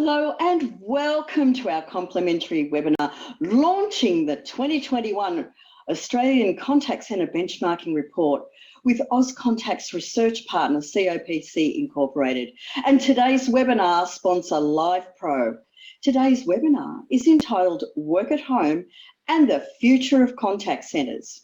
Hello and welcome to our complimentary webinar launching the 2021 Australian Contact Centre Benchmarking Report with Auscontact's research partner COPC Incorporated and today's webinar sponsor LivePro. Today's webinar is entitled Work at Home and the Future of Contact Centres.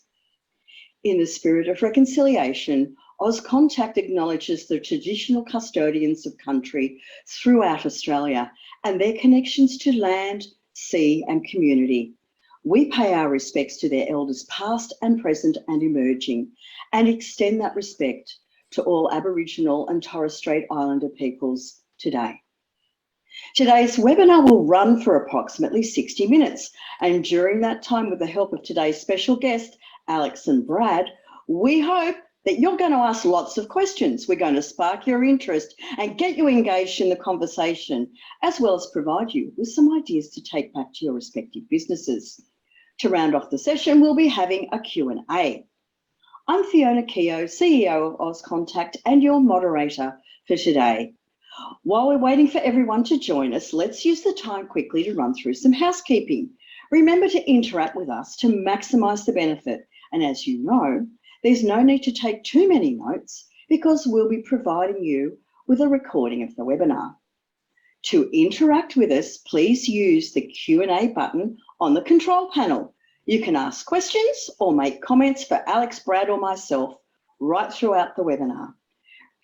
In the spirit of reconciliation, Auscontact acknowledges the traditional custodians of country throughout Australia and their connections to land, sea and community. We pay our respects to their elders past and present and emerging and extend that respect to all Aboriginal and Torres Strait Islander peoples today. Today's webinar will run for approximately 60 minutes and during that time, with the help of today's special guest, Alex and Brad, we hope that you're going to ask lots of questions. We're going to spark your interest and get you engaged in the conversation, as well as provide you with some ideas to take back to your respective businesses. To round off the session, we'll be having a Q&A. I'm Fiona Keogh, CEO of Auscontact and your moderator for today. While we're waiting for everyone to join us, let's use the time quickly to run through some housekeeping. Remember to interact with us to maximise the benefit. And as you know, there's no need to take too many notes because we'll be providing you with a recording of the webinar. To interact with us, please use the Q&A button on the control panel. You can ask questions or make comments for Alex, Brad or myself right throughout the webinar.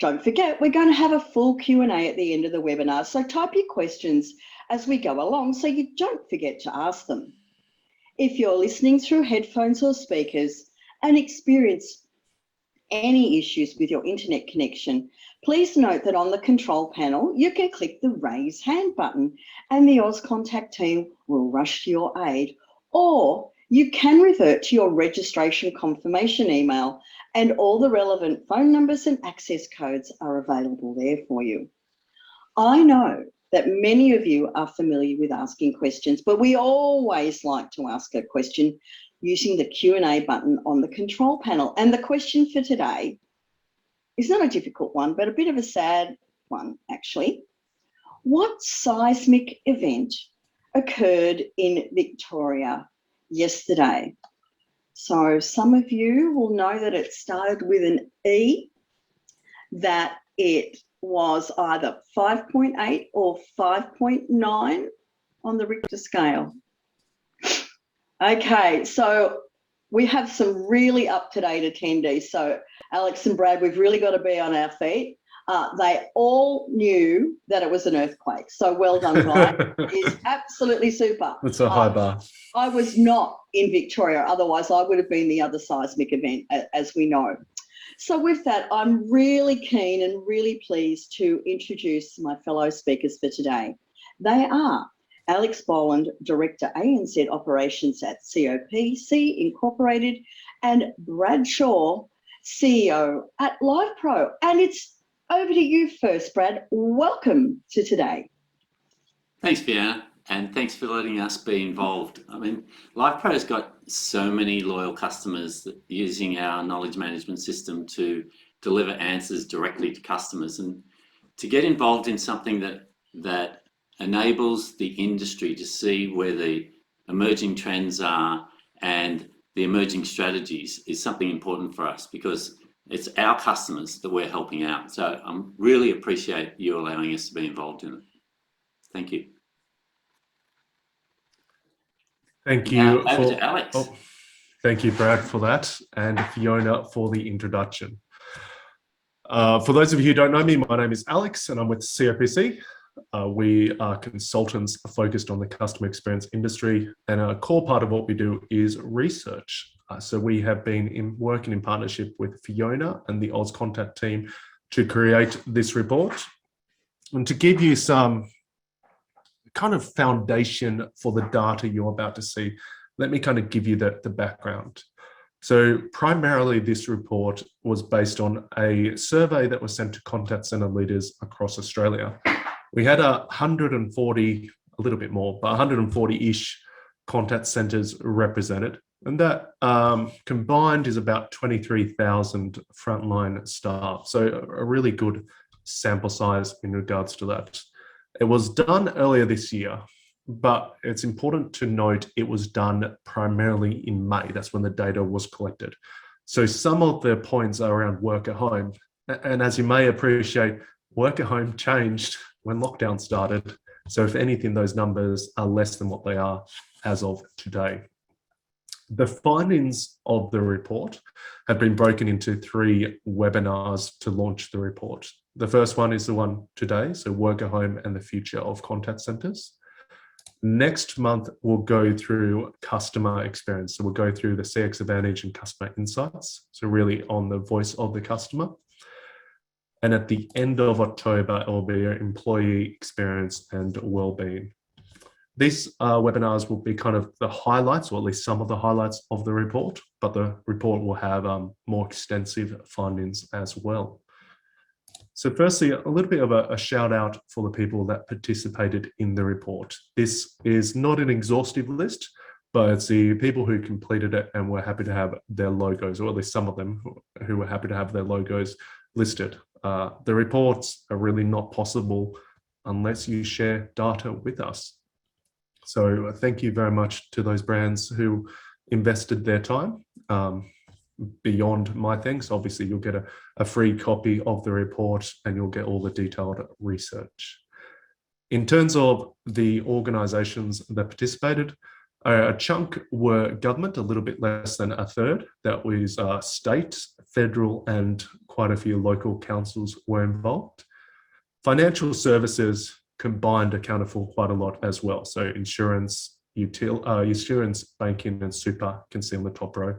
Don't forget, we're going to have a full Q&A at the end of the webinar, so type your questions as we go along so you don't forget to ask them. If you're listening through headphones or speakers, and experience any issues with your internet connection, please note that on the control panel, you can click the raise hand button and the Auscontact team will rush to your aid, or you can revert to your registration confirmation email and all the relevant phone numbers and access codes are available there for you. I know that many of you are familiar with asking questions, but we always like to ask a question using the Q&A button on the control panel. And the question for today is not a difficult one, but a bit of a sad one, actually. What seismic event occurred in Victoria yesterday? So some of you will know that it started with an E, that it was either 5.8 or 5.9 on the Richter scale. Okay, so we have some really up-to-date attendees. So Alex and Brad, we've really got to be on our feet. They all knew that it was an earthquake. So well done, guys. It's absolutely super. That's a high bar. I was not in Victoria. Otherwise, I would have been the other seismic event, as we know. So with that, I'm really keen and really pleased to introduce my fellow speakers for today. They are Alex Boland, Director ANZ Operations at COPC Incorporated, and Brad Shaw, CEO at LivePro. And it's over to you first, Brad. Welcome to today. Thanks, Fiona, and thanks for letting us be involved. I mean, LivePro's got so many loyal customers that using our knowledge management system to deliver answers directly to customers, and to get involved in something that enables the industry to see where the emerging trends are and the emerging strategies is something important for us because it's our customers that we're helping out. So I really appreciate you allowing us to be involved in it. Thank you. Thank you. Now, over to Alex. Thank you, Brad, for that, and Fiona for the introduction. For those of you who don't know me, my name is Alex and I'm with COPC. We are consultants focused on the customer experience industry, and a core part of what we do is research. So we have been working in partnership with Fiona and the Auscontact team to create this report. And to give you some kind of foundation for the data you're about to see, let me kind of give you the background. So primarily this report was based on a survey that was sent to contact center leaders across Australia. We had 140, a little bit more, but 140-ish contact centers represented. And that combined is about 23,000 frontline staff. So a really good sample size in regards to that. It was done earlier this year, but it's important to note it was done primarily in May. That's when the data was collected. So some of the points are around work at home. And as you may appreciate, work at home changed when lockdown started. So if anything, those numbers are less than what they are as of today. The findings of the report have been broken into 3 webinars to launch the report. The first one is the one today, so work at home and the future of contact centers. Next month, we'll go through customer experience. So we'll go through the CX Advantage and customer insights. So really on the voice of the customer. And at the end of October, it will be employee experience and well-being. These webinars will be kind of the highlights, or at least some of the highlights of the report, but the report will have more extensive findings as well. So firstly, a little bit of a shout out for the people that participated in the report. This is not an exhaustive list, but it's the people who completed it and were happy to have their logos, or at least some of them who were happy to have their logos listed. The reports are really not possible unless you share data with us. So thank you very much to those brands who invested their time beyond my thanks. Obviously, you'll get a free copy of the report and you'll get all the detailed research. In terms of the organisations that participated, a chunk were government, a little bit less than a third. That was state, federal, and quite a few local councils were involved. Financial services combined accounted for quite a lot as well. So insurance, insurance, banking, and super can see on the top row.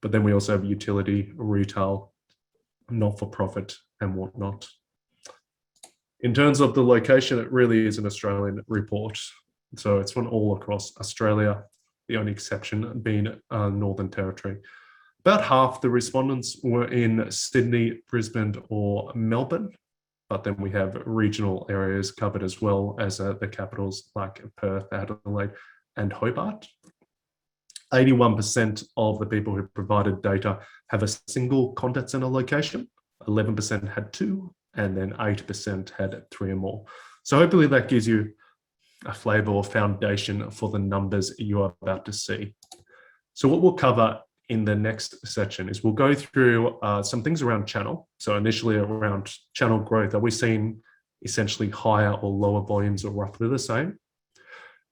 But then we also have utility, retail, not-for-profit, and whatnot. In terms of the location, it really is an Australian report. So it's one all across Australia, the only exception being Northern Territory. About half the respondents were in Sydney, Brisbane, or Melbourne. But then we have regional areas covered as well as the capitals like Perth, Adelaide, and Hobart. 81% of the people who provided data have a single contact center location, 11% had 2, and then 8% had 3 or more. So hopefully that gives you a flavour or foundation for the numbers you are about to see. So what we'll cover in the next section is we'll go through some things around channel. So initially around channel growth, are we seeing essentially higher or lower volumes or roughly the same?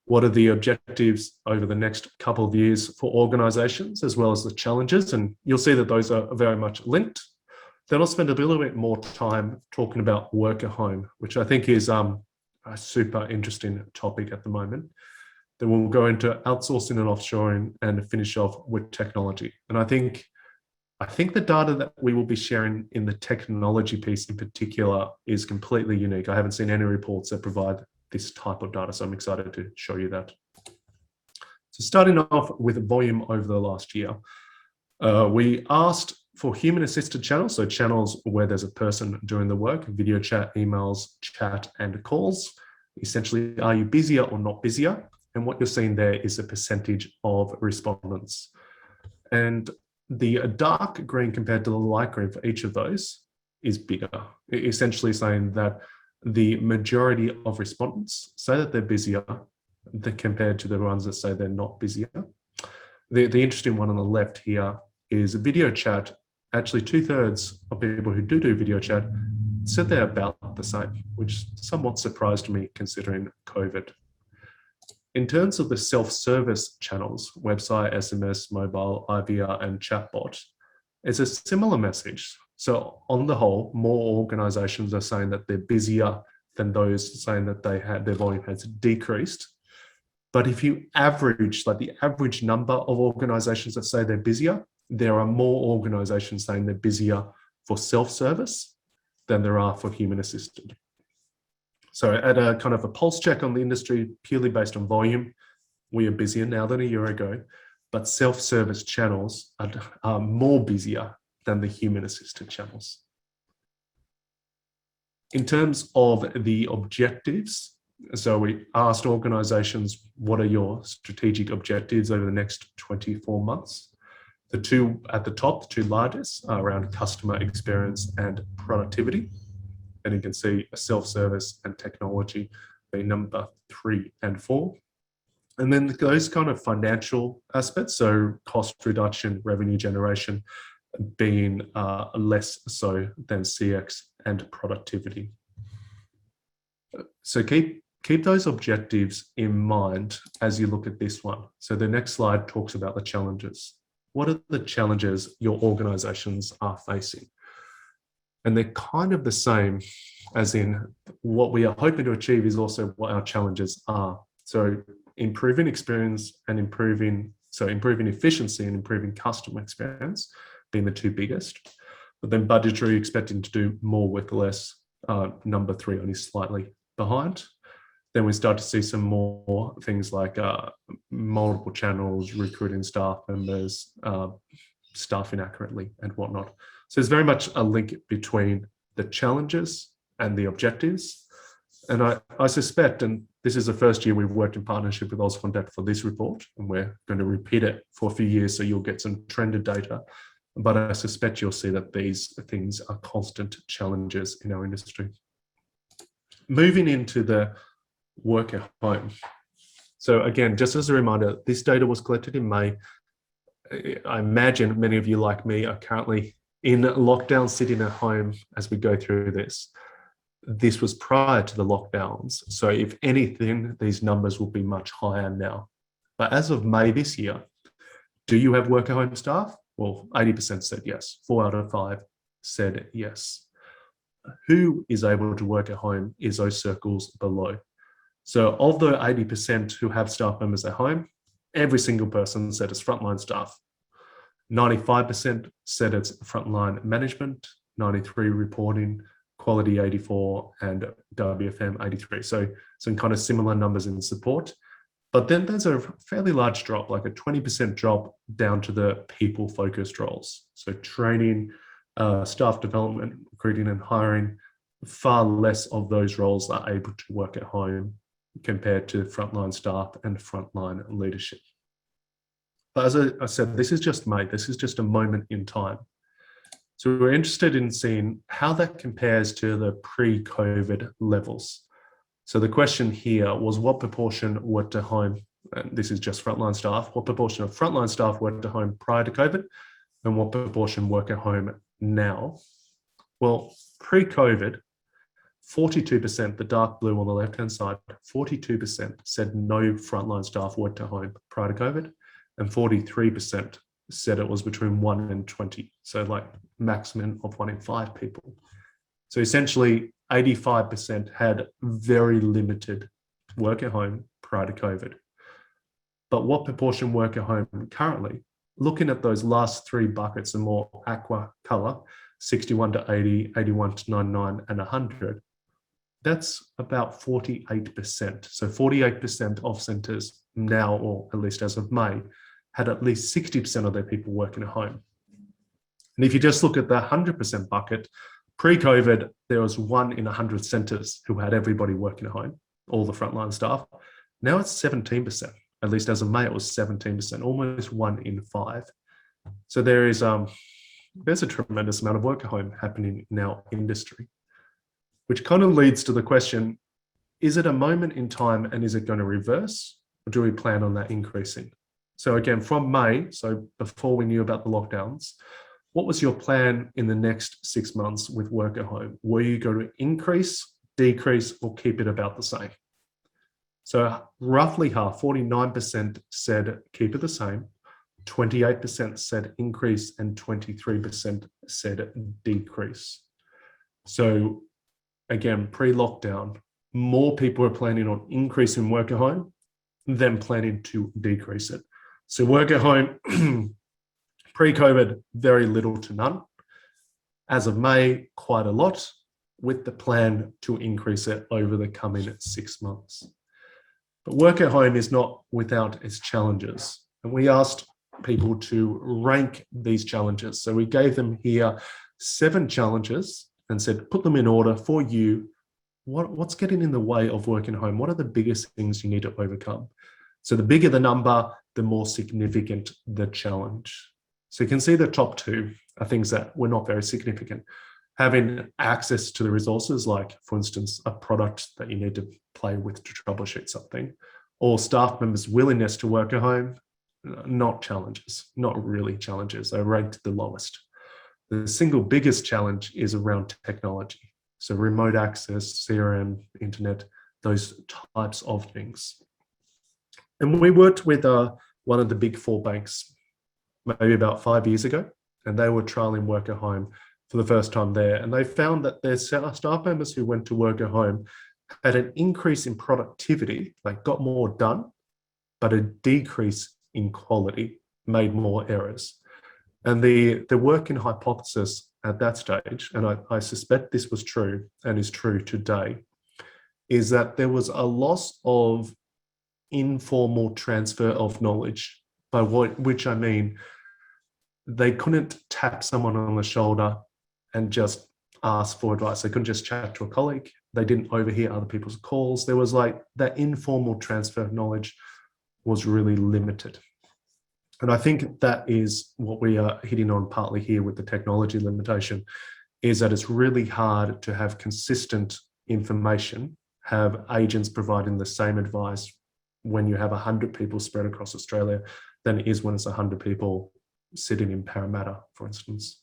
What are the objectives over the next couple of years for organizations, as well as the challenges? And you'll see that those are very much linked. Then I'll spend a little bit more time talking about work at home, which I think is a super interesting topic at the moment. Then we'll go into outsourcing and offshoring and finish off with technology. And I think the data that we will be sharing in the technology piece in particular is completely unique. I haven't seen any reports that provide this type of data, so I'm excited to show you that. So starting off with volume over the last year, we asked for human-assisted channels, so channels where there's a person doing the work, video chat, emails, chat, and calls. Essentially, are you busier or not busier? And what you're seeing there is a percentage of respondents. And the dark green compared to the light green for each of those is bigger, essentially saying that the majority of respondents say that they're busier compared to the ones that say they're not busier. The interesting one on the left here is video chat. Actually, 2/3 of people who do video chat said they're about the same, which somewhat surprised me considering COVID. In terms of the self-service channels, website, SMS, mobile, IVR, and chatbot, it's a similar message. So on the whole, more organizations are saying that they're busier than those saying that their volume has decreased. But if you average, like the average number of organizations that say they're busier, there are more organizations saying they're busier for self-service than there are for human-assisted. So at a kind of a pulse check on the industry, purely based on volume, we are busier now than a year ago, but self-service channels are more busier than the human-assisted channels. In terms of the objectives, so we asked organizations, what are your strategic objectives over the next 24 months? The two at the top, the two largest, are around customer experience and productivity. And you can see self-service and technology number 3 and 4. And then those kind of financial aspects, so cost reduction, revenue generation, being less so than CX and productivity. So keep those objectives in mind as you look at this one. So the next slide talks about the challenges. What are the challenges your organizations are facing? And they're kind of the same, as in what we are hoping to achieve is also what our challenges are. So improving experience and improving efficiency and improving customer experience being the two biggest. But then budgetary, expecting to do more with less, number 3 only slightly behind. Then we start to see some more things like multiple channels, recruiting staff members, staffing accurately and whatnot. So there's very much a link between the challenges and the objectives. And I suspect, and this is the first year we've worked in partnership with Auscontact for this report, and we're going to repeat it for a few years so you'll get some trended data. But I suspect you'll see that these things are constant challenges in our industry. Moving into the work at home. So again, just as a reminder, this data was collected in May. I imagine many of you like me are currently in lockdown, sitting at home as we go through this. This was prior to the lockdowns. So if anything, these numbers will be much higher now. But as of May this year, do you have work at home staff? Well, 80% said yes. 4 out of 5 said yes. Who is able to work at home is those circles below. So of the 80% who have staff members at home, every single person said it's frontline staff. 95% said it's frontline management, 93 reporting, quality 84, and WFM 83. So some kind of similar numbers in support. But then there's a fairly large drop, like a 20% drop down to the people-focused roles. So training, staff development, recruiting and hiring, far less of those roles are able to work at home compared to frontline staff and frontline leadership. But as I said, this is just May. This is just a moment in time. So we're interested in seeing how that compares to the pre-COVID levels. So the question here was what proportion worked at home, and this is just frontline staff, what proportion of frontline staff worked at home prior to COVID, and what proportion work at home now? Well, pre-COVID, 42%, the dark blue on the left-hand side, 42% said no frontline staff worked at home prior to COVID, and 43% said it was between 1 and 20. So like maximum of 1 in 5 people. So essentially 85% had very limited work at home prior to COVID. But what proportion work at home currently? Looking at those last 3 buckets, the more aqua color, 61 to 80, 81 to 99, and 100, that's about 48%. So 48% of centres now, or at least as of May, had at least 60% of their people working at home. And if you just look at the 100% bucket, pre-COVID, there was 1 in 100 centres who had everybody working at home, all the frontline staff. Now it's 17%, at least as of May, it was 17%, almost 1 in 5. So there's a tremendous amount of work at home happening in our industry, which kind of leads to the question, is it a moment in time and is it going to reverse, or do we plan on that increasing? So again, from May, so before we knew about the lockdowns, what was your plan in the next 6 months with work at home? Were you going to increase, decrease, or keep it about the same? So roughly half, 49% said keep it the same, 28% said increase, and 23% said decrease. So again, pre-lockdown, more people are planning on increasing work at home than planning to decrease it. So work at home, pre-COVID, very little to none. As of May, quite a lot, with the plan to increase it over the coming 6 months. But work at home is not without its challenges. And we asked people to rank these challenges. So we gave them here 7 challenges and said, put them in order for you. What's getting in the way of working at home? What are the biggest things you need to overcome? So the bigger the number, the more significant the challenge. So you can see the top 2 are things that were not very significant. having access to the resources, like, for instance, a product that you need to play with to troubleshoot something, or staff members' willingness to work at home, not challenges, not really challenges. They're ranked the lowest. The single biggest challenge is around technology. So remote access, CRM, internet, those types of things. And we worked with one of the big four banks maybe about 5 years ago, and they were trialing work at home for the first time there. And they found that their staff members who went to work at home had an increase in productivity, like got more done, but a decrease in quality, made more errors. And the working hypothesis at that stage, and I suspect this was true and is true today, is that there was a loss of informal transfer of knowledge, by which I mean they couldn't tap someone on the shoulder and just ask for advice. They couldn't just chat to a colleague. They didn't overhear other people's calls. There was like that informal transfer of knowledge was really limited. And I think that is what we are hitting on partly here with the technology limitation, is that it's really hard to have consistent information, have agents providing the same advice when you have 100 people spread across Australia than it is when it's 100 people sitting in Parramatta, for instance.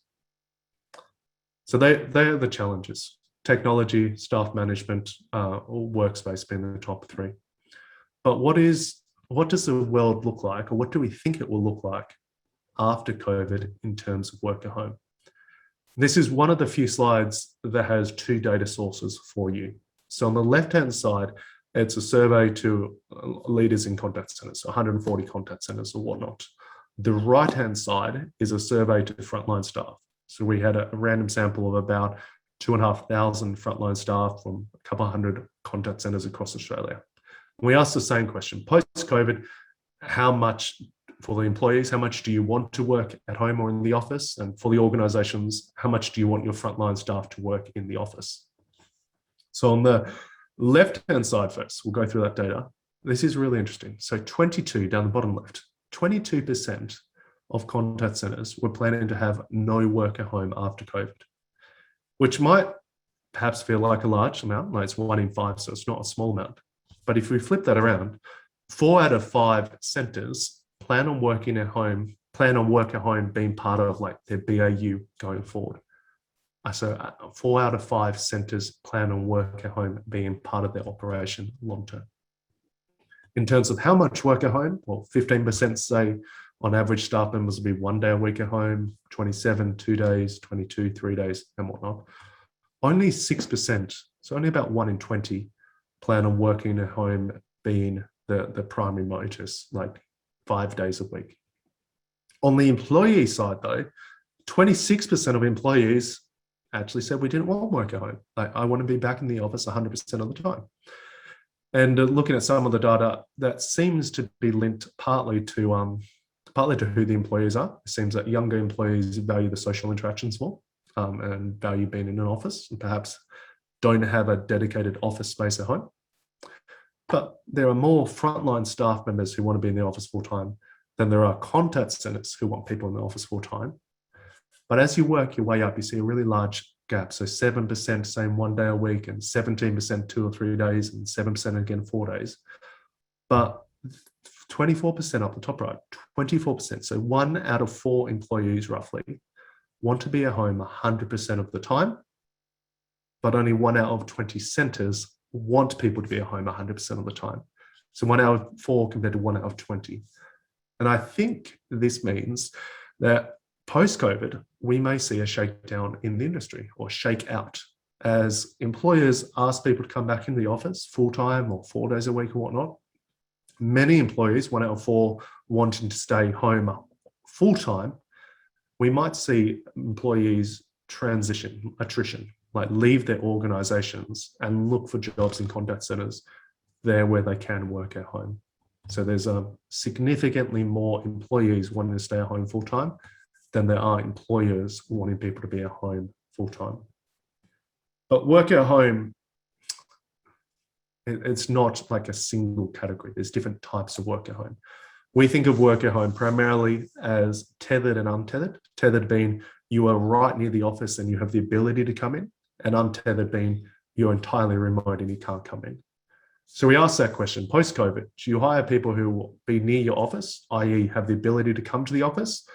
So they are the challenges: technology, staff management, or workspace being the top three. But what does the world look like, or what do we think it will look like after COVID in terms of work at home? This is one of the few slides that has two data sources for you. So on the left-hand side, it's a survey to leaders in contact centers, 140 contact centers or whatnot. The right-hand side is a survey to frontline staff. So we had a random sample of about 2,500 frontline staff from a couple hundred contact centers across Australia. We asked the same question: post-COVID, how much, for the employees, how much do you want to work at home or in the office? And for the organizations, how much do you want your frontline staff to work in the office? So on the left-hand side first, we'll go through that data. This is really interesting. So 22, down the bottom left, 22% of contact centers were planning to have no work at home after COVID, which might perhaps feel like a large amount, like it's 1 in 5, so it's not a small amount. But if we flip that around, 4 out of 5 centers plan on work at home being part of like their BAU going forward. So 4 out of 5 centers plan on work at home being part of their operation long term. In terms of how much work at home, well, 15% say on average staff members will be 1 day a week at home, 27, 2 days, 22, 3 days, and whatnot. Only 6%, so only about 1 in 20, plan on working at home being the primary modus, like 5 days a week. On the employee side though, 26% of employees actually said we didn't want work at home. Like, I want to be back in the office 100% of the time. And looking at some of the data, that seems to be linked partly to who the employees are. It seems that younger employees value the social interactions more and value being in an office, and perhaps don't have a dedicated office space at home. But there are more frontline staff members who want to be in the office full time than there are contact centers who want people in the office full time. But as you work your way up, you see a really large gap. So 7% saying 1 day a week, and 17% 2 or 3 days, and 7% again 4 days. But 24% up the top right, 24%. So 1 out of 4 employees roughly want to be at home 100% of the time, but only 1 out of 20 centers want people to be at home 100% of the time. So 1 out of 4 compared to 1 out of 20. And I think this means that post-COVID, we may see a shakedown in the industry, or shake out, as employers ask people to come back in the office full-time or 4 days a week or whatnot. Many employees, 1 out of 4, wanting to stay home full-time. We might see employees attrition, like leave their organizations and look for jobs in contact centers there where they can work at home. So there's significantly more employees wanting to stay at home full-time than there are employers wanting people to be at home full-time. But work at home, it's not like a single category. There's different types of work at home. We think of work at home primarily as tethered and untethered. Tethered being you are right near the office and you have the ability to come in, and untethered being you're entirely remote and you can't come in. So we asked that question, post-COVID, do you hire people who will be near your office, i.e. have the ability to come to the office,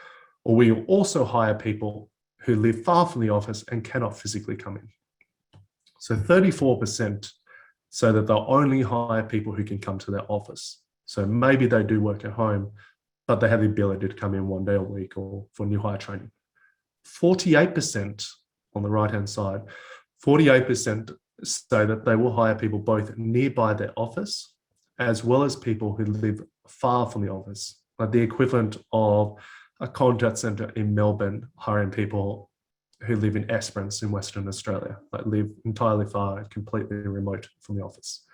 or will you also hire people who live far from the office and cannot physically come in? So 34% say that they'll only hire people who can come to their office. So maybe they do work at home, but they have the ability to come in 1 day a week or for new hire training. 48% on the right-hand side, 48% say that they will hire people both nearby their office as well as people who live far from the office, like the equivalent of a contact centre in Melbourne hiring people who live in Esperance in Western Australia, like live entirely far, completely remote from the office.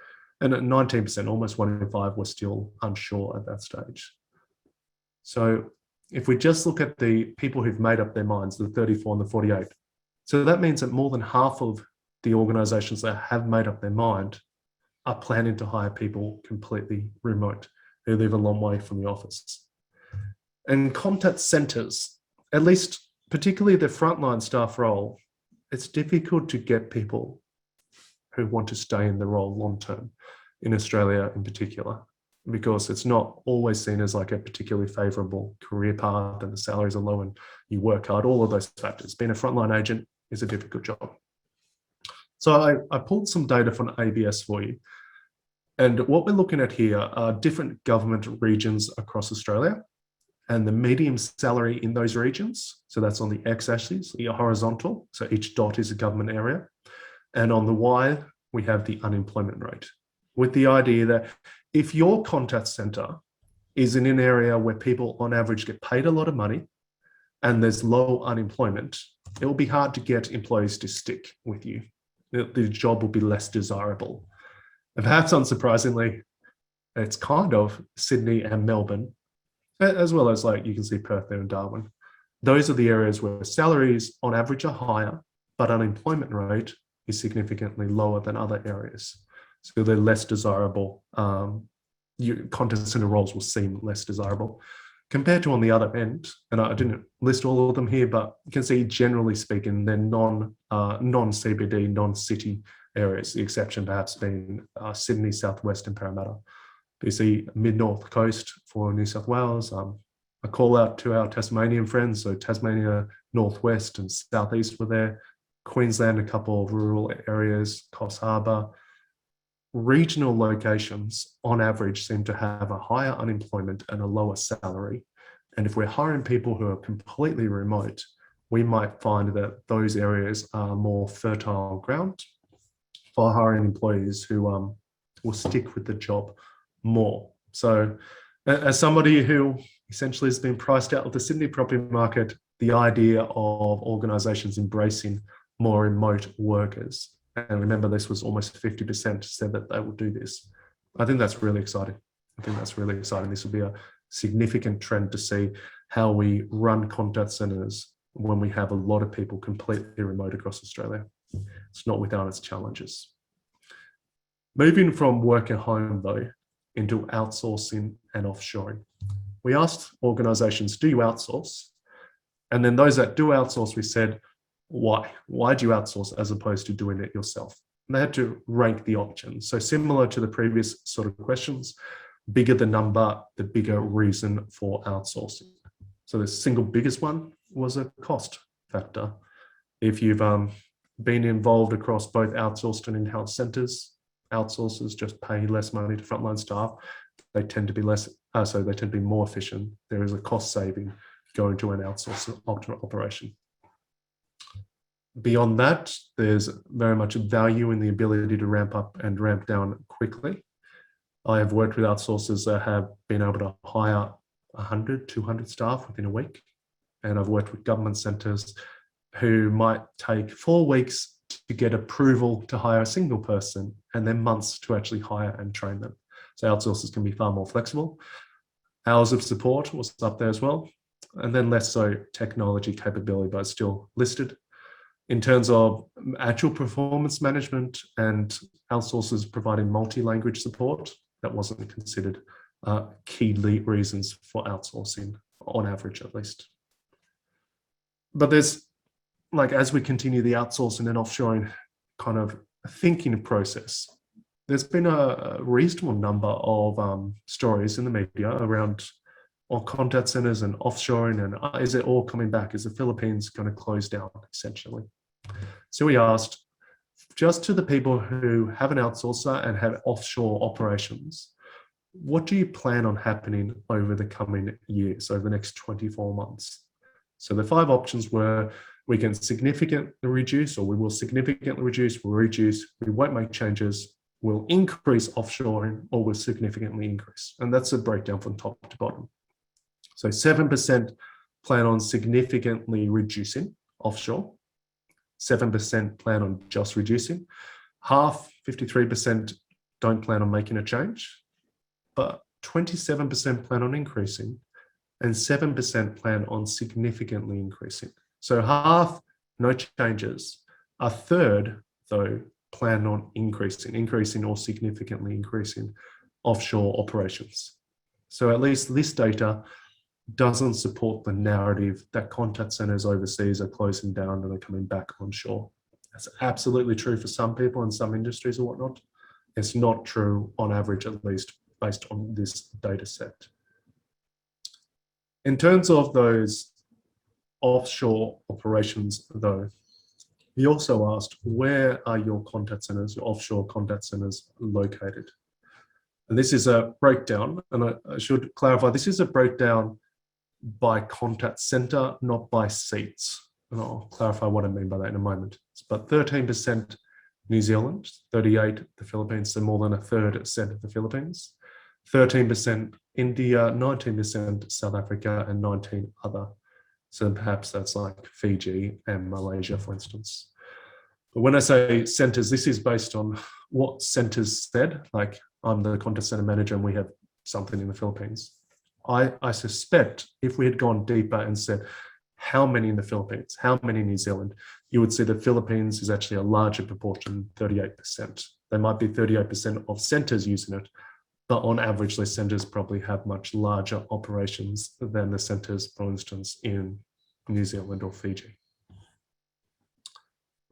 And at 19%, almost 1 in 5 were still unsure at that stage. So if we just look at the people who've made up their minds, the 34 and the 48, so that means that more than half of the organisations that have made up their mind are planning to hire people completely remote who live a long way from the office. And contact centres, at least particularly the frontline staff role, it's difficult to get people who want to stay in the role long term in Australia in particular, because it's not always seen as like a particularly favourable career path and the salaries are low and you work hard, all of those factors. Being a frontline agent is a difficult job. So I pulled some data from ABS for you. And what we're looking at here are different government regions across Australia and the median salary in those regions. So that's on the x-axis, the horizontal. So each dot is a government area. And on the y, we have the unemployment rate, with the idea that if your contact centre is in an area where people on average get paid a lot of money and there's low unemployment, it will be hard to get employees to stick with you. The job will be less desirable. And perhaps unsurprisingly, it's kind of Sydney and Melbourne, as well as like you can see Perth there and Darwin. Those are the areas where salaries on average are higher, but unemployment rate is significantly lower than other areas. So they're less desirable. Your contact centre roles will seem less desirable compared to on the other end. And I didn't list all of them here, but you can see generally speaking, they're non-CBD, non-city areas, the exception perhaps being Sydney, Southwest and Parramatta. You see mid-north coast for New South Wales. A call out to our Tasmanian friends. So Tasmania, Northwest and Southeast were there. Queensland, a couple of rural areas, Coffs Harbour. Regional locations on average seem to have a higher unemployment and a lower salary. And if we're hiring people who are completely remote, we might find that those areas are more fertile ground for hiring employees who will stick with the job more. So as somebody who essentially has been priced out of the Sydney property market, the idea of organisations embracing more remote workers, and remember this was almost 50% said that they will do this. I think that's really exciting. This will be a significant trend to see how we run contact centres when we have a lot of people completely remote across Australia. It's not without its challenges. Moving from work at home though, into outsourcing and offshoring. We asked organisations, do you outsource? And then those that do outsource, we said, why? Why do you outsource as opposed to doing it yourself? And they had to rank the options. So similar to the previous sort of questions, bigger the number, the bigger reason for outsourcing. So the single biggest one was a cost factor. If you've been involved across both outsourced and in-house centres, outsourcers just pay less money to frontline staff. They tend to be more efficient. There is a cost saving going to an outsourced operation. Beyond that, there's very much value in the ability to ramp up and ramp down quickly. I have worked with outsourcers that have been able to hire 100, 200 staff within a week. And I've worked with government centres who might take 4 weeks to get approval to hire a single person and then months to actually hire and train them. So outsourcers can be far more flexible. Hours of support was up there as well. And then less so technology capability, but still listed. In terms of actual performance management and outsourcers providing multi-language support, that wasn't considered key reasons for outsourcing, on average at least. But there's, like, as we continue the outsourcing and offshoring kind of thinking process, there's been a reasonable number of stories in the media around contact centers and offshoring, and is it all coming back? Is the Philippines going to close down, essentially? So we asked, just to the people who have an outsourcer and have offshore operations, what do you plan on happening over the coming years, over the next 24 months? So the 5 options were: we can significantly reduce, or we will significantly reduce, we'll reduce, we won't make changes, we'll increase offshoring, or we'll significantly increase. And that's a breakdown from top to bottom. So 7% plan on significantly reducing offshore, 7% plan on just reducing, half, 53%, don't plan on making a change, but 27% plan on increasing, and 7% plan on significantly increasing. So half, no changes. A third, though, plan on increasing or significantly increasing offshore operations. So at least this data doesn't support the narrative that contact centers overseas are closing down and are coming back onshore. That's absolutely true for some people in some industries or whatnot. It's not true on average, at least based on this data set. In terms of those offshore operations, though, we also asked, where are your contact centers, your offshore contact centers located? And this is a breakdown, and I should clarify, this is a breakdown by contact center, not by seats. And I'll clarify what I mean by that in a moment. But 13% New Zealand, 38% the Philippines, so more than a third centered the Philippines, 13% India, 19% South Africa, and 19 other. So perhaps that's like Fiji and Malaysia, for instance. But when I say centers, this is based on what centers said. Like, I'm the contact center manager and we have something in the Philippines. I suspect if we had gone deeper and said, how many in the Philippines, how many in New Zealand, you would see the Philippines is actually a larger proportion, 38%. There might be 38% of centers using it, but on average, those centers probably have much larger operations than the centers, for instance, in New Zealand or Fiji.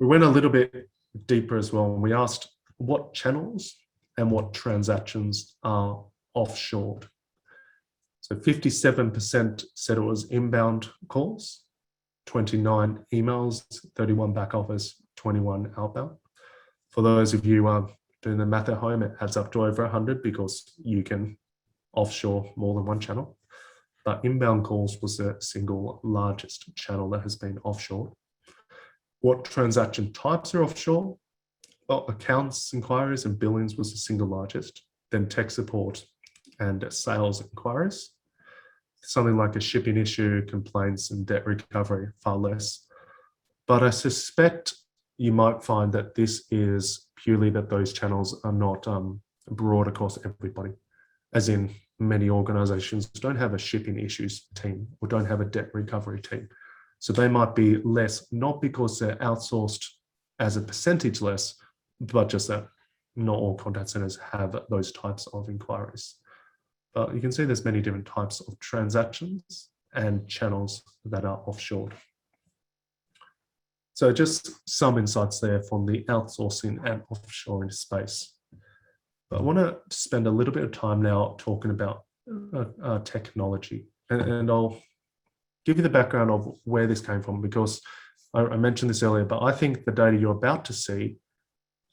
We went a little bit deeper as well, and we asked what channels and what transactions are offshored. So 57% said it was inbound calls, 29 emails, 31 back office, 21 outbound. For those of you doing the math at home, it adds up to over 100 because you can offshore more than one channel. But inbound calls was the single largest channel that has been offshored. What transaction types are offshore? Well, accounts inquiries and billings was the single largest, then tech support and sales inquiries. Something like a shipping issue, complaints, and debt recovery, far less. But I suspect you might find that this is purely that those channels are not broad across everybody, as in many organizations don't have a shipping issues team or don't have a debt recovery team. So they might be less, not because they're outsourced as a percentage less, but just that not all contact centers have those types of inquiries. But you can see there's many different types of transactions and channels that are offshored. So just some insights there from the outsourcing and offshoring space. But I want to spend a little bit of time now talking about technology. And I'll give you the background of where this came from, because I mentioned this earlier, but I think the data you're about to see,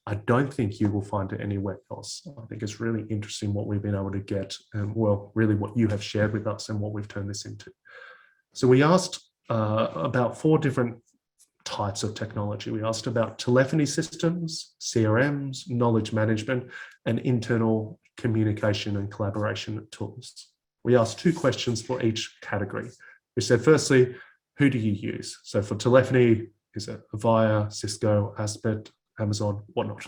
I don't think you will find it anywhere else. I think it's really interesting what we've been able to get, and well, really what you have shared with us and what we've turned this into. So we asked about 4 different types of technology. We asked about telephony systems, CRMs, knowledge management, and internal communication and collaboration tools. We asked 2 questions for each category. We said, firstly, who do you use? So for telephony, is it Avaya, Cisco, Aspect, Amazon, whatnot?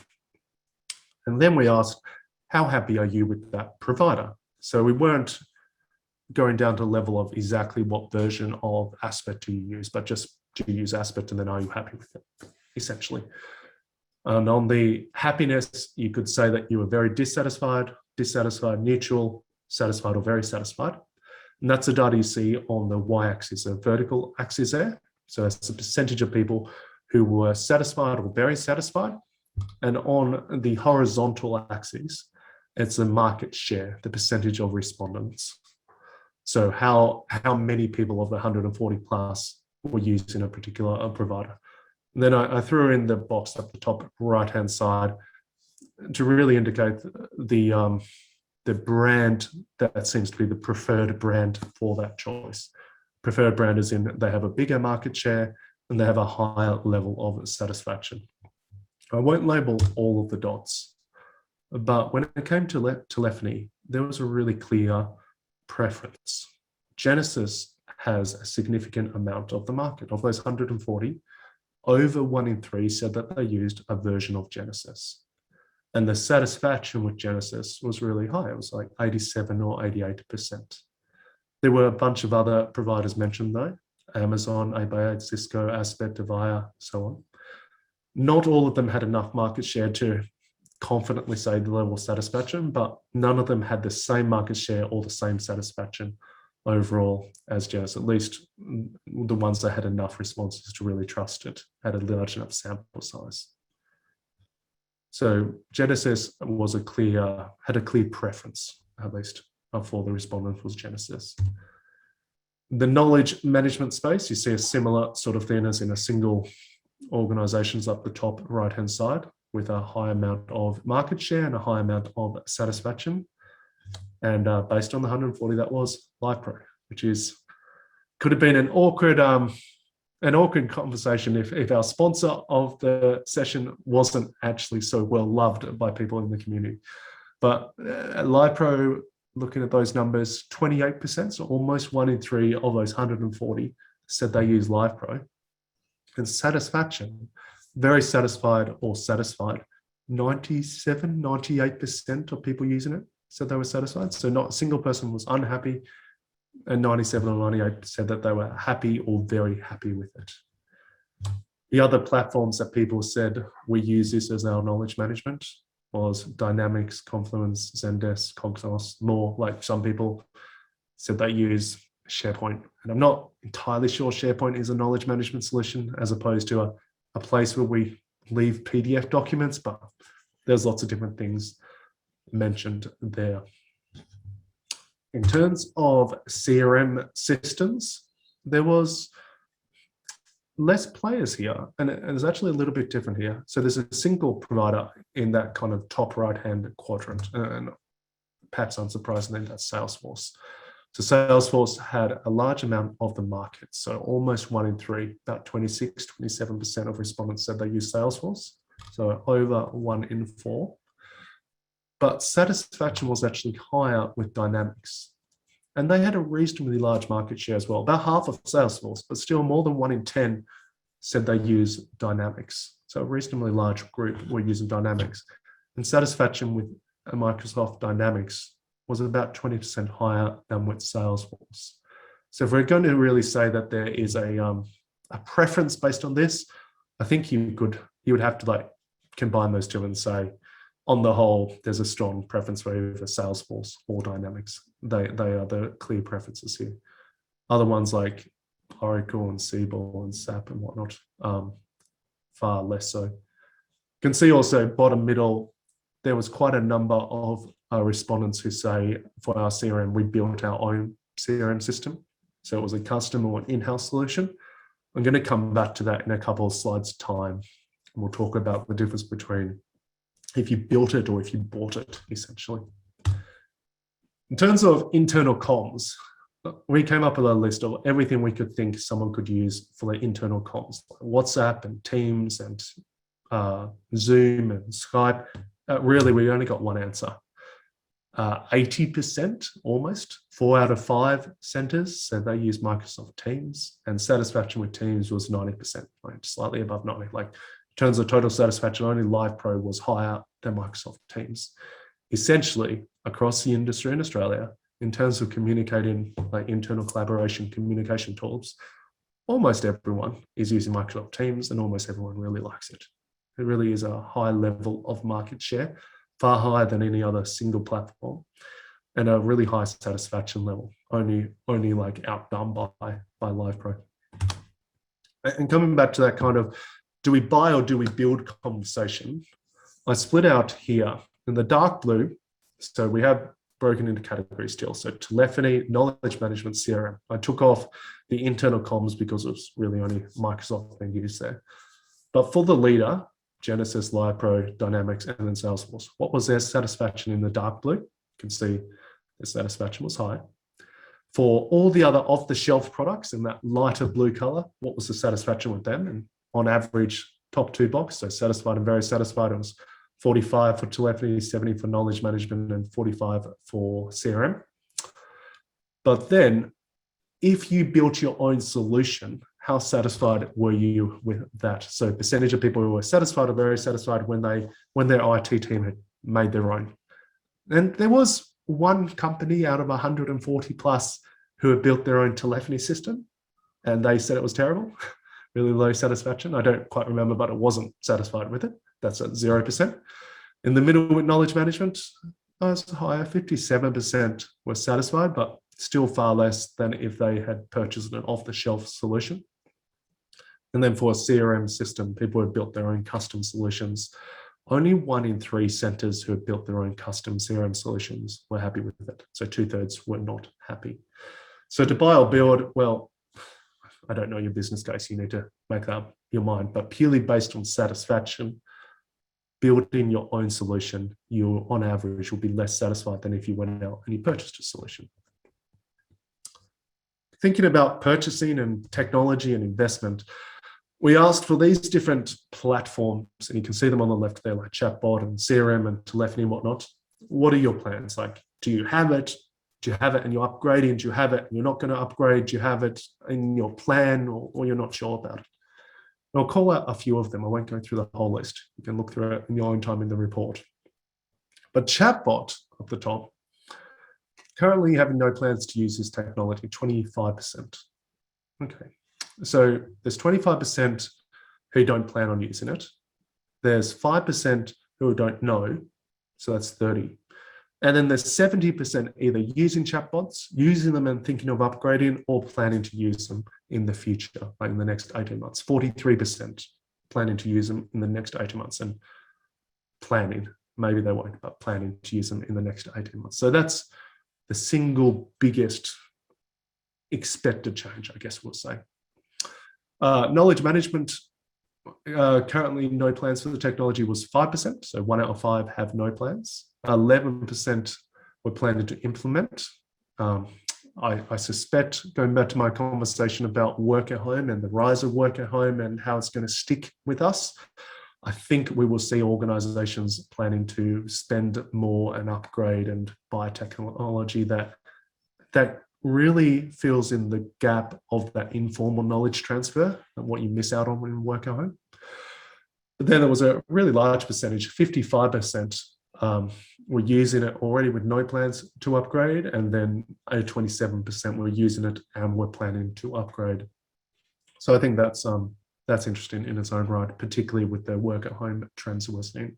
And then we asked, how happy are you with that provider? So we weren't going down to the level of exactly what version of Aspect do you use, but just do you use Aspect and then are you happy with it, essentially. And on the happiness, you could say that you were very dissatisfied, neutral, satisfied or very satisfied. And that's the data you see on the y-axis, a vertical axis there. So that's the percentage of people who were satisfied or very satisfied. And on the horizontal axis, it's the market share, the percentage of respondents. So how many people of the 140 plus were using a particular provider. And then I threw in the box at the top right-hand side to really indicate the brand that seems to be the preferred brand for that choice. Preferred brand is in they have a bigger market share and they have a higher level of satisfaction. I won't label all of the dots, but when it came to telephony, there was a really clear preference. Genesis has a significant amount of the market. Of those 140, over 1 in 3 said that they used a version of Genesis. And the satisfaction with Genesis was really high. It was like 87 or 88%. There were a bunch of other providers mentioned though, Amazon, eBay, Cisco, Aspect, Avaya, so on. Not all of them had enough market share to confidently say the level of satisfaction, but none of them had the same market share or the same satisfaction overall as Genesis. At least the ones that had enough responses to really trust it, had a large enough sample size. So Genesis was had a clear preference, at least for the respondents, was Genesis. The knowledge management space, you see a similar sort of thing as in a single organizations up the top right-hand side with a high amount of market share and a high amount of satisfaction. And based on the 140, that was LivePro, which could have been an awkward conversation if our sponsor of the session wasn't actually so well loved by people in the community. But LivePro, looking at those numbers, 28%, so almost 1 in 3 of those 140 said they use LivePro. And satisfaction, very satisfied or satisfied, 97, 98% of people using it said they were satisfied. So not a single person was unhappy, and 97 or 98 said that they were happy or very happy with it. The other platforms that people said we use this as our knowledge management was Dynamics, Confluence, Zendesk, Cognos. More like some people said they use SharePoint. And I'm not entirely sure SharePoint is a knowledge management solution as opposed to a place where we leave PDF documents, but there's lots of different things mentioned there. In terms of CRM systems, there was less players here, and it's actually a little bit different here. So there's a single provider in that kind of top right-hand quadrant, and perhaps unsurprisingly, that's Salesforce. So Salesforce had a large amount of the market. So almost 1 in 3, about 26, 27% of respondents said they use Salesforce. So over 1 in 4. But satisfaction was actually higher with Dynamics. And they had a reasonably large market share as well, about half of Salesforce, but still more than 1 in 10 said they use Dynamics. So a reasonably large group were using Dynamics. And satisfaction with Microsoft Dynamics was about 20% higher than with Salesforce. So if we're going to really say that there is a preference based on this, I think you would have to like combine those two and say, on the whole, there's a strong preference for either Salesforce or Dynamics. They are the clear preferences here. Other ones like Oracle and Siebel and SAP and whatnot, far less so. You can see also bottom middle, there was quite a number of respondents who say for our CRM, we built our own CRM system. So it was a custom or an in-house solution. I'm going to come back to that in a couple of slides' time. And we'll talk about the difference between if you built it or if you bought it, essentially. In terms of internal comms, we came up with a list of everything we could think someone could use for their internal comms, like WhatsApp and Teams and Zoom and Skype. Really, we only got one answer. 80%, almost, 4 out of 5 centers said they use Microsoft Teams, and satisfaction with Teams was 90%, right? Slightly above 90. Like in terms of total satisfaction, only LivePro was higher than Microsoft Teams. Essentially, across the industry in Australia, in terms of communicating, like internal collaboration, communication tools, almost everyone is using Microsoft Teams, and almost everyone really likes it. It really is a high level of market share, far higher than any other single platform. and a really high satisfaction level, only like outdone by LivePro. And coming back to that kind of, do we buy or do we build conversation? I split out here in the dark blue. So we have broken into categories still. So telephony, knowledge management, CRM. I took off the internal comms because it was really only Microsoft being used there. But for the leader, Genesis, LivePro, Dynamics, and then Salesforce, what was their satisfaction in the dark blue? You can see the satisfaction was high. For all the other off-the-shelf products in that lighter blue color, what was the satisfaction with them? And on average, top 2 box, so satisfied and very satisfied, it was 45 for telephony, 70 for knowledge management, and 45 for CRM. But then, if you built your own solution, how satisfied were you with that? So percentage of people who were satisfied or very satisfied when their IT team had made their own. And there was one company out of 140 plus who had built their own telephony system, and they said it was terrible, really low satisfaction. I don't quite remember, but it wasn't satisfied with it. That's at 0%. In the middle with knowledge management, I was higher, 57% were satisfied, but still far less than if they had purchased an off-the-shelf solution. And then for a CRM system, people who have built their own custom solutions. Only 1 in 3 centers who have built their own custom CRM solutions were happy with it. So 2/3 were not happy. So to buy or build, well, I don't know your business case. You need to make up your mind, but purely based on satisfaction, building your own solution, you on average will be less satisfied than if you went out and you purchased a solution. Thinking about purchasing and technology and investment, we asked for these different platforms, and you can see them on the left there, like chatbot and CRM and telephony and whatnot. What are your plans? Like, do you have it? Do you have it and you're upgrading? Do you have it and you're not going to upgrade? Do you have it in your plan, or you're not sure about it? And I'll call out a few of them. I won't go through the whole list. You can look through it in your own time in the report. But chatbot up the top, currently having no plans to use this technology, 25%. Okay, so there's 25% who don't plan on using it. There's 5% who don't know, so that's 30. And then there's 70% either using chatbots, using them and thinking of upgrading, or planning to use them in the future, like in the next 18 months. 43% planning to use them in the next 18 months, and planning, maybe they won't, but planning to use them in the next 18 months. So that's the single biggest expected change, I guess we'll say. Knowledge management, currently no plans for the technology was 5%. So 1 out of 5 have no plans. 11% were planning to implement. I suspect, going back to my conversation about work at home and the rise of work at home and how it's going to stick with us, I think we will see organizations planning to spend more and upgrade and buy technology that really fills in the gap of that informal knowledge transfer and what you miss out on when you work at home. But then there was a really large percentage, 55%, were using it already with no plans to upgrade, and then 27% were using it and were planning to upgrade. So I think that's interesting in its own right, particularly with the work at home trends we're seeing.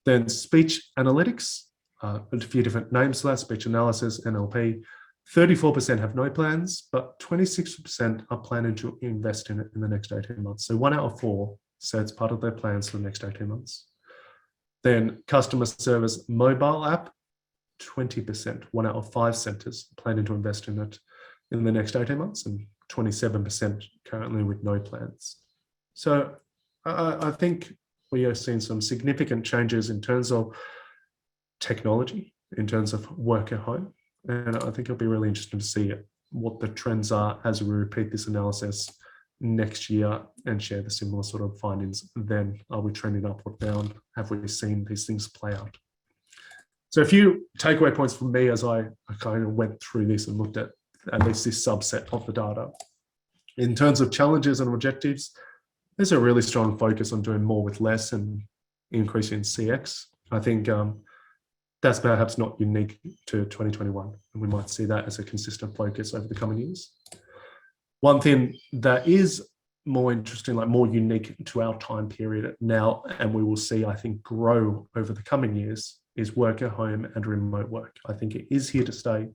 Then speech analytics, a few different names for that, speech analysis, NLP. 34% have no plans, but 26% are planning to invest in it in the next 18 months. So 1 out of 4 said it's part of their plans for the next 18 months. Then customer service mobile app, 20%, 1 out of 5 centers planning to invest in it in the next 18 months, and 27% currently with no plans. So I think we are seeing some significant changes in terms of technology, in terms of work at home. And I think it'll be really interesting to see what the trends are as we repeat this analysis next year and share the similar sort of findings. Then are we trending up or down? Have we seen these things play out? So a few takeaway points from me as I kind of went through this and looked at least this subset of the data. In terms of challenges and objectives, there's a really strong focus on doing more with less and increasing CX. I think that's perhaps not unique to 2021, and we might see that as a consistent focus over the coming years. One thing that is more interesting, like more unique to our time period now, and we will see, I think, grow over the coming years, is work at home and remote work. I think it is here to stay,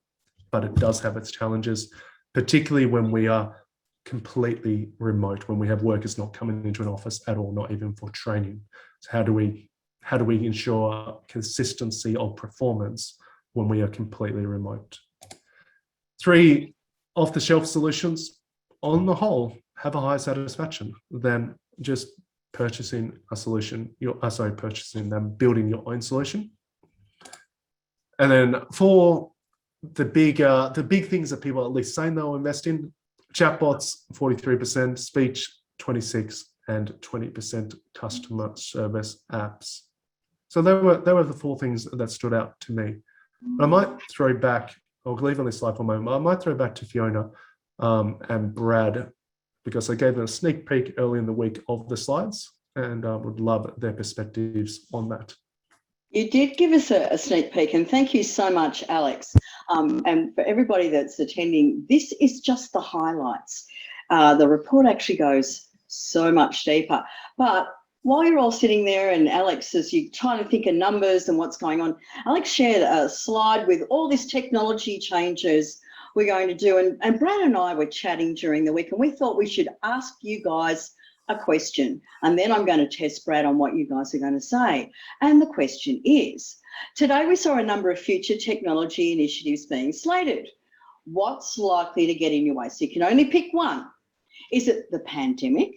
but it does have its challenges, particularly when we are completely remote, when we have workers not coming into an office at all, not even for training. So how do we ensure consistency of performance when we are completely remote? 3, off-the-shelf solutions, on the whole, have a higher satisfaction than just purchasing a solution. Building your own solution. And then 4, the big things that people are at least saying they'll invest in: chatbots 43%, speech 26%, and 20% customer service apps. So they were the 4 things that stood out to me. I might throw back, I'll leave on this slide for a moment, I might throw back to Fiona and Brad, because I gave them a sneak peek early in the week of the slides, and would love their perspectives on that. You did give us a sneak peek, and thank you so much, Alex. And for everybody that's attending, this is just the highlights. The report actually goes so much deeper. But while you're all sitting there, and Alex, as you're trying to think of numbers and what's going on, Alex shared a slide with all these technology changes we're going to do. And Brad and I were chatting during the week, and we thought we should ask you guys a question, and then I'm going to test Brad on what you guys are going to say. And the question is, today we saw a number of future technology initiatives being slated. What's likely to get in your way? So you can only pick one. Is it the pandemic?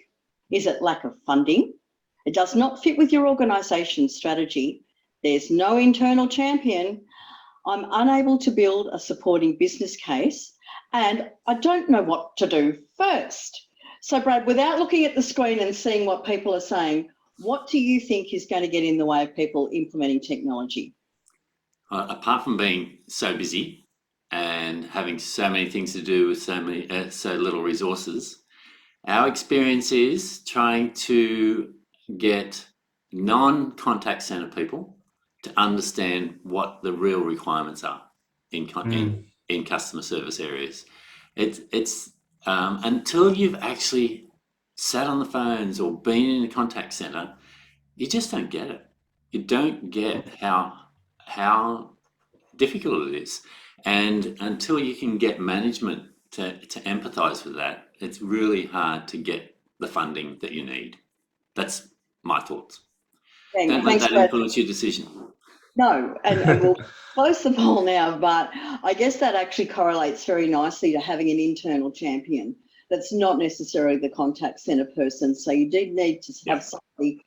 Is it lack of funding? It does not fit with your organisation's strategy. There's no internal champion. I'm unable to build a supporting business case, and I don't know what to do first. So Brad, without looking at the screen and seeing what people are saying, what do you think is going to get in the way of people implementing technology? Apart from being so busy and having so many things to do with so little resources, our experience is trying to get non-contact center people to understand what the real requirements are in customer service areas. It's until you've actually sat on the phones or been in a contact center, you just don't get it. You don't get how difficult it is. And until you can get management to empathize with that, it's really hard to get the funding that you need. That's my thoughts. Don't let that influence your decision. No, and we'll close the poll now, but I guess that actually correlates very nicely to having an internal champion that's not necessarily the contact centre person. So you do need to have somebody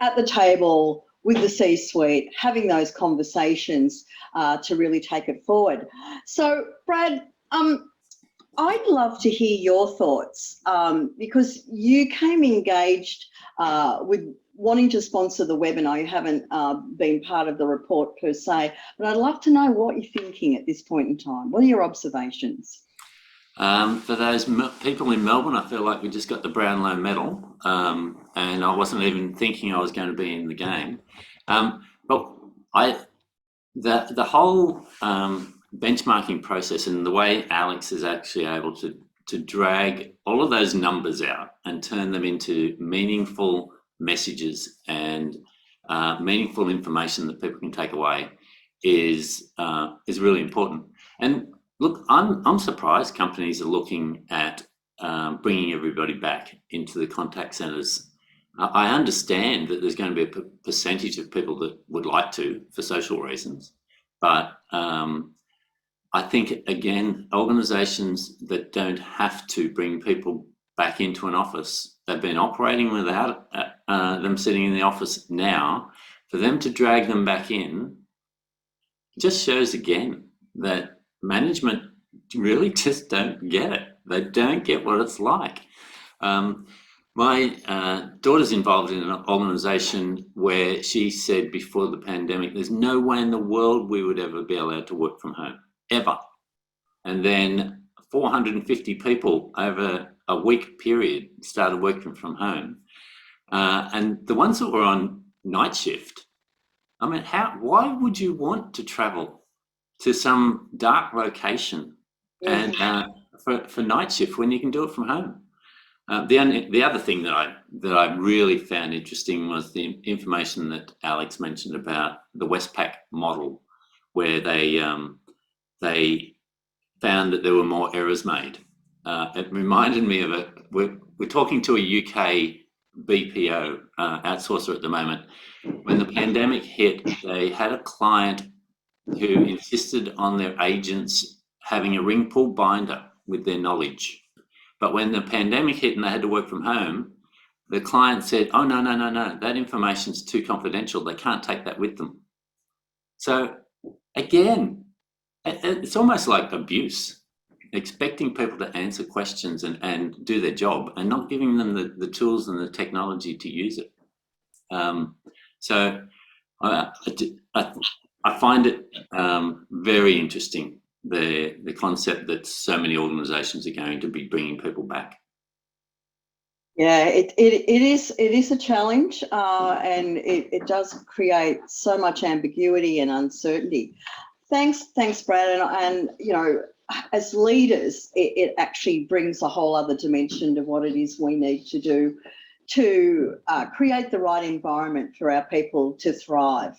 at the table with the C-suite, having those conversations to really take it forward. So, Brad, I'd love to hear your thoughts because you came engaged with wanting to sponsor the webinar. You haven't been part of the report per se, but I'd love to know what you're thinking at this point in time. What are your observations? For those people in Melbourne, I feel like we just got the Brownlow medal, and I wasn't even thinking I was going to be in the game. But the whole benchmarking process and the way Alex is actually able to drag all of those numbers out and turn them into meaningful messages and meaningful information that people can take away is really important. And look, I'm surprised companies are looking at bringing everybody back into the contact centres. I understand that there's going to be a percentage of people that would like to for social reasons, but I think, again, organisations that don't have to bring people back into an office, they've been operating without them sitting in the office now, for them to drag them back in just shows again that management really just don't get it. They don't get what it's like. My daughter's involved in an organisation where she said before the pandemic, there's no way in the world we would ever be allowed to work from home, ever. And then 450 people over a week period started working from home. And the ones that were on night shift, I mean, why would you want to travel to some dark location and for night shift when you can do it from home? The other thing that I really found interesting was the information that Alex mentioned about the Westpac model, where they found that there were more errors made. It reminded me of we're talking to a UK BPO outsourcer at the moment. When the pandemic hit, they had a client who insisted on their agents having a ring pull binder with their knowledge. But when the pandemic hit and they had to work from home, the client said, oh, no, that information's too confidential. They can't take that with them. So again, it's almost like abuse, expecting people to answer questions and do their job and not giving them the tools and the technology to use it. So I find it very interesting, the concept that so many organisations are going to be bringing people back. Yeah, it is a challenge, and it does create so much ambiguity and uncertainty. Thanks, Brad, and you know, as leaders, it actually brings a whole other dimension to what it is we need to do to create the right environment for our people to thrive.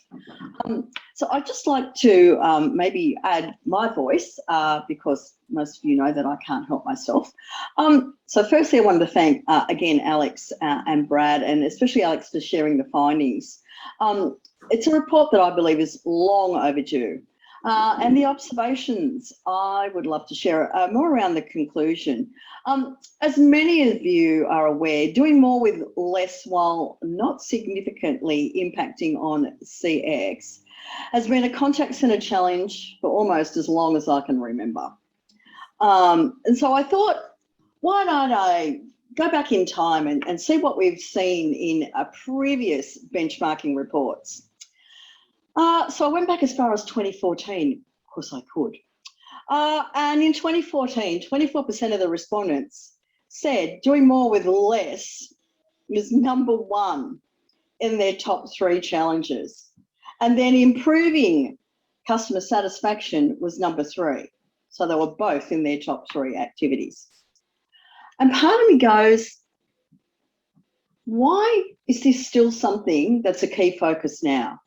So I'd just like to maybe add my voice because most of you know that I can't help myself. So firstly, I wanted to thank again Alex and Brad, and especially Alex for sharing the findings. It's a report that I believe is long overdue. And the observations I would love to share more around the conclusion. As many of you are aware, doing more with less while not significantly impacting on CX has been a contact centre challenge for almost as long as I can remember. And so I thought, why don't I go back in time and see what we've seen in previous benchmarking reports. So I went back as far as 2014. Of course I could. And in 2014, 24% of the respondents said doing more with less was number one in their top 3 challenges. And then improving customer satisfaction was number 3. So they were both in their top 3 activities. And part of me goes, why is this still something that's a key focus now?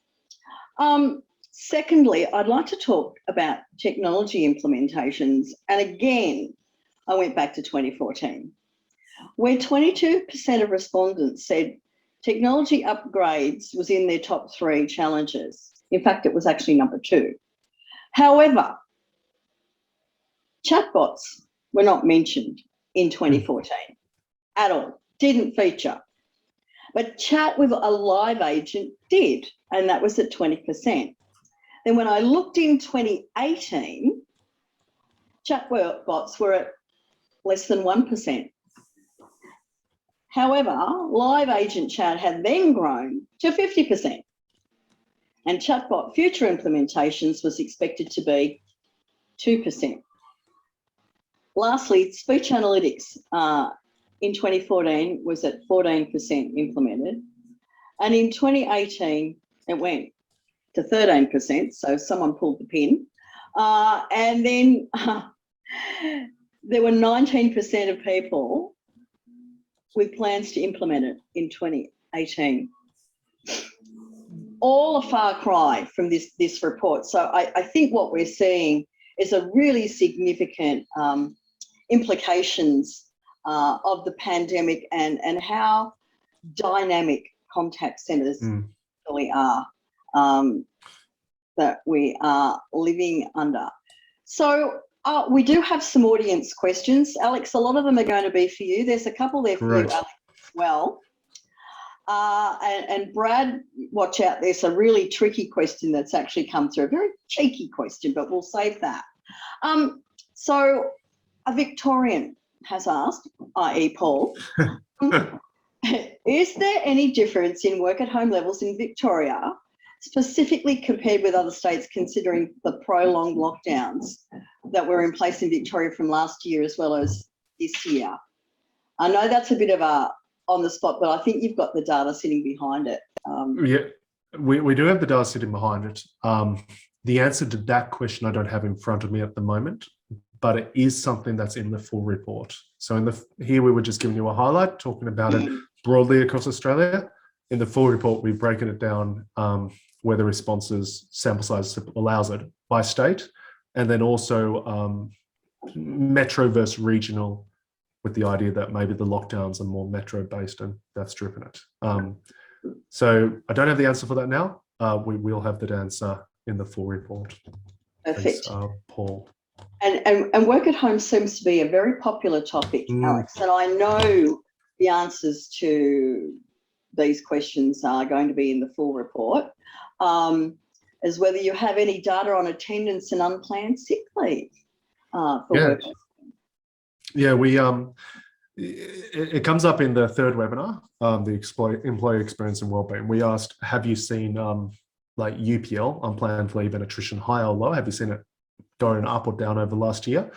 Secondly, I'd like to talk about technology implementations. And again, I went back to 2014, where 22% of respondents said technology upgrades was in their top 3 challenges. In fact, it was actually number 2. However, chatbots were not mentioned in 2014 at all, didn't feature. But chat with a live agent did, and that was at 20%. Then when I looked in 2018, chatbots were at less than 1%. However, live agent chat had then grown to 50%. And chatbot future implementations was expected to be 2%. Lastly, speech analytics in 2014 was at 14% implemented. And in 2018, it went to 13%, so someone pulled the pin. And then there were 19% of people with plans to implement it in 2018. All a far cry from this report. So I think what we're seeing is a really significant implications of the pandemic and how dynamic contact centres really are that we are living under. So we do have some audience questions. Alex, a lot of them are going to be for you. There's a couple there for you, Alex, as well. And Brad, watch out, there's a really tricky question that's actually come through, a very cheeky question, but we'll save that. So a Victorian has asked, i.e. Paul, is there any difference in work at home levels in Victoria, specifically compared with other states, considering the prolonged lockdowns that were in place in Victoria from last year as well as this year? I know that's a bit of a on the spot, but I think you've got the data sitting behind it. Yeah, we do have the data sitting behind it. The answer to that question I don't have in front of me at the moment, but it is something that's in the full report. So here we were just giving you a highlight, talking about it broadly across Australia. In the full report, we've broken it down where the responses sample size allows it by state, and then also metro versus regional, with the idea that maybe the lockdowns are more metro based and that's driven it. So I don't have the answer for that now. We will have that answer in the full report. Perfect. Thanks, Paul. And work at home seems to be a very popular topic, Alex, and I know the answers to these questions are going to be in the full report, as whether you have any data on attendance and unplanned sick leave for work. Yeah, it comes up in the third webinar, the employee experience and wellbeing. We asked, have you seen like UPL, unplanned leave and attrition, high or low? Have you seen it going up or down over last year?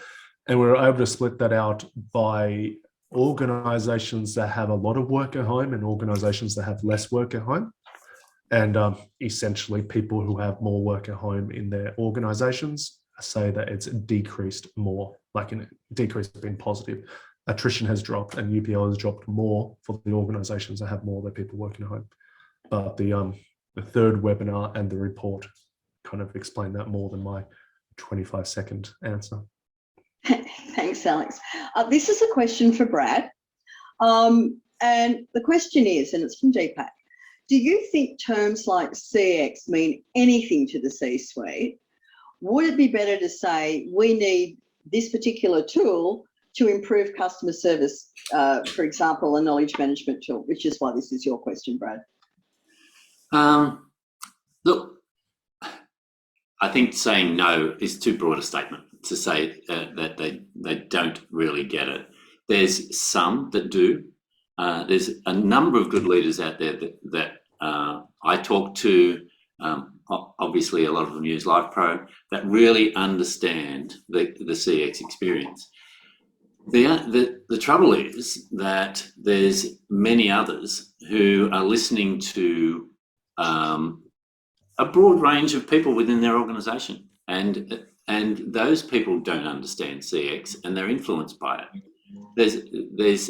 And we were able to split that out by organisations that have a lot of work at home and organisations that have less work at home. And essentially people who have more work at home in their organisations say that it's decreased more, like in decrease being positive. Attrition has dropped and UPL has dropped more for the organisations that have more of their people working at home. But the third webinar and the report kind of explain that more than my 25-second answer. Thanks, Alex. This is a question for Brad. And the question is, and it's from Deepak, do you think terms like CX mean anything to the C-suite? Would it be better to say we need this particular tool to improve customer service, for example, a knowledge management tool, which is why this is your question, Brad? Look, I think saying no is too broad a statement to say that they don't really get it. There's some that do. There's a number of good leaders out there that I talk to, obviously a lot of them use LivePro, that really understand the CX experience. The trouble is that there's many others who are listening to a broad range of people within their organisation, and those people don't understand CX and they're influenced by it. There's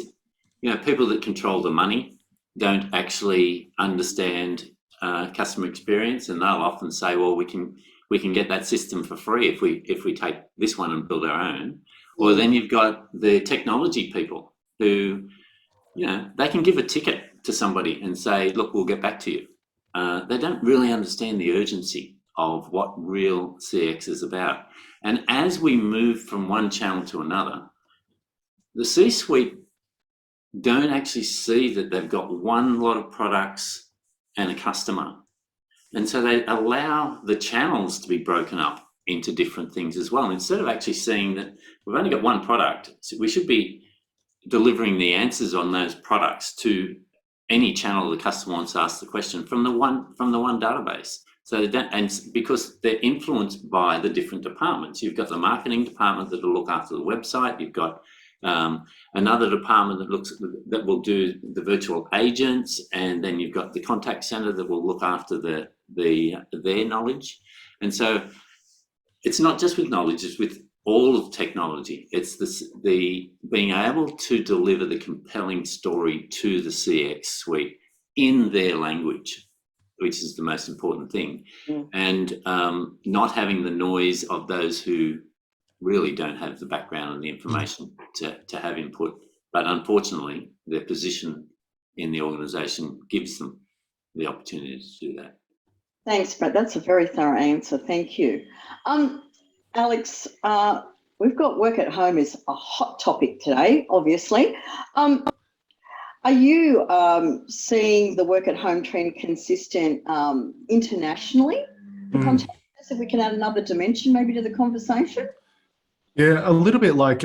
people that control the money don't actually understand customer experience, and they'll often say, well, we can get that system for free if we take this one and build our own. Or then you've got the technology people who, they can give a ticket to somebody and say, look, we'll get back to you. They don't really understand the urgency of what real CX is about. And as we move from one channel to another, the C-suite don't actually see that they've got one lot of products and a customer. And so they allow the channels to be broken up into different things as well. And instead of actually seeing that we've only got one product, so we should be delivering the answers on those products to any channel the customer wants to ask the question from the one database. So they don't, and because they're influenced by the different departments. You've got the marketing department that will look after the website. You've got another department that will do the virtual agents, and then you've got the contact center that will look after their knowledge. And so it's not just with knowledge; it's with all of technology. It's the being able to deliver the compelling story to the CX suite in their language, which is the most important thing, and not having the noise of those who really don't have the background and the information to have input. But unfortunately, their position in the organisation gives them the opportunity to do that. Thanks, Brett. That's a very thorough answer. Thank you. Alex, we've got work at home is a hot topic today, obviously. Are you seeing the work at home trend consistent internationally? If we can add another dimension maybe to the conversation? Yeah, a little bit like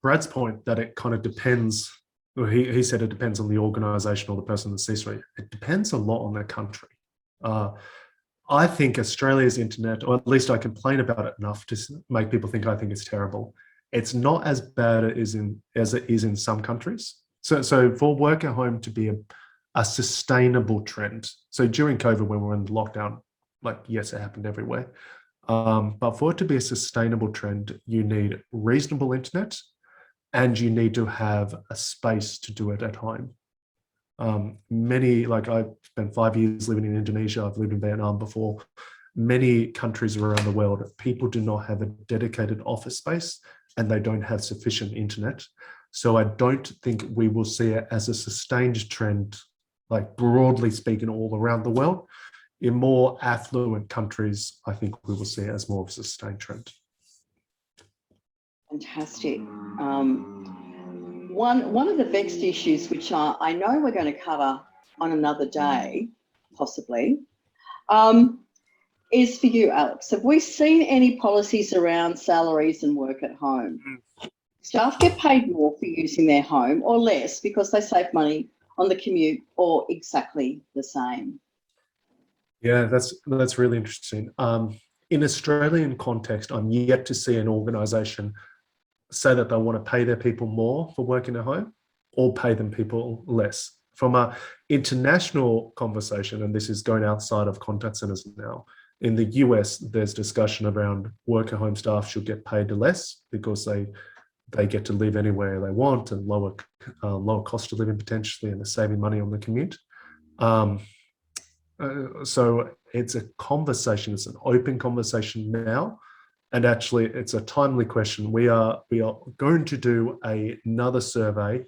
Brad's point that it kind of depends. Well, he said it depends on the organisation or the person in the C-suite. It depends a lot on their country. I think Australia's internet, or at least I complain about it enough to make people think I think it's terrible. It's not as bad as it is in some countries. So for work at home to be a sustainable trend. So during COVID, when we were in lockdown, like, yes, it happened everywhere. But for it to be a sustainable trend, you need reasonable internet and you need to have a space to do it at home. Like I've spent 5 years living in Indonesia, I've lived in Vietnam before. Many countries around the world, people do not have a dedicated office space and they don't have sufficient internet. So I don't think we will see it as a sustained trend, like broadly speaking, all around the world. In more affluent countries, I think we will see it as more of a sustained trend. Fantastic. One of the vexed issues, which I know we're going to cover on another day, possibly, is for you, Alex. Have we seen any policies around salaries and work at home? Staff get paid more for using their home or less because they save money on the commute, or exactly the same? Yeah, that's really interesting. In Australian context, I'm yet to see an organisation say that they want to pay their people more for working at home or pay them people less. From an international conversation, and this is going outside of contact centers now, in the US, there's discussion around work at home staff should get paid less because they get to live anywhere they want and lower cost of living potentially, and they're saving money on the commute. So it's a conversation, it's an open conversation now. And actually, it's a timely question. We are going to do another survey